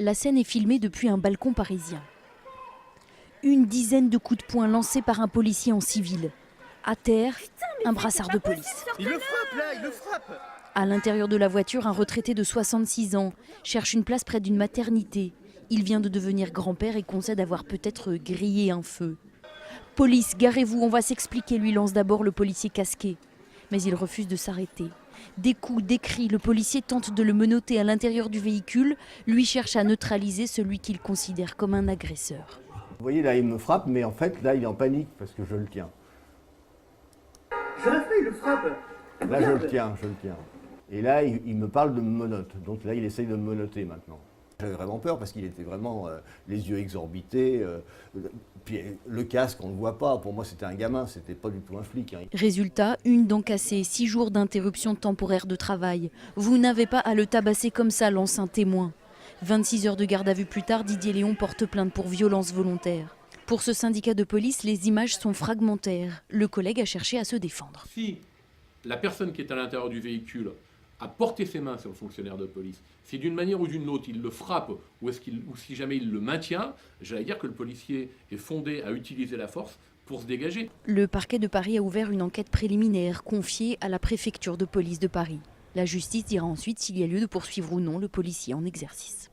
La scène est filmée depuis un balcon parisien. Une dizaine de coups de poing lancés par un policier en civil. À terre, un brassard de police. Il le frappe là, il le frappe. À l'intérieur de la voiture, un retraité de 66 ans cherche une place près d'une maternité. Il vient de devenir grand-père et concède avoir peut-être grillé un feu. Police, garez-vous, on va s'expliquer, lui lance d'abord le policier casqué. Mais il refuse de s'arrêter. Des coups, des cris, le policier tente de le menotter à l'intérieur du véhicule. Lui cherche à neutraliser celui qu'il considère comme un agresseur. Vous voyez, là, il me frappe, mais en fait, là, il est en panique parce que je le tiens. Je l'ai fait, il le frappe. Là, je le tiens. Et là, il me parle de menottes. Donc là, il essaye de me menotter maintenant. J'avais vraiment peur parce qu'il était vraiment les yeux exorbités. Puis le casque, on ne le voit pas. Pour moi, c'était un gamin, c'était pas du tout un flic. Résultat, une dent cassée, 6 jours d'interruption temporaire de travail. Vous n'avez pas à le tabasser comme ça, lance un témoin. 26 heures de garde à vue plus tard, Didier Léon porte plainte pour violence volontaire. Pour ce syndicat de police, les images sont fragmentaires. Le collègue a cherché à se défendre. Si la personne qui est à l'intérieur du véhicule a porté ses mains sur le fonctionnaire de police, si d'une manière ou d'une autre il le frappe ou si jamais il le maintient, j'allais dire que le policier est fondé à utiliser la force pour se dégager. Le parquet de Paris a ouvert une enquête préliminaire confiée à la préfecture de police de Paris. La justice dira ensuite s'il y a lieu de poursuivre ou non le policier en exercice.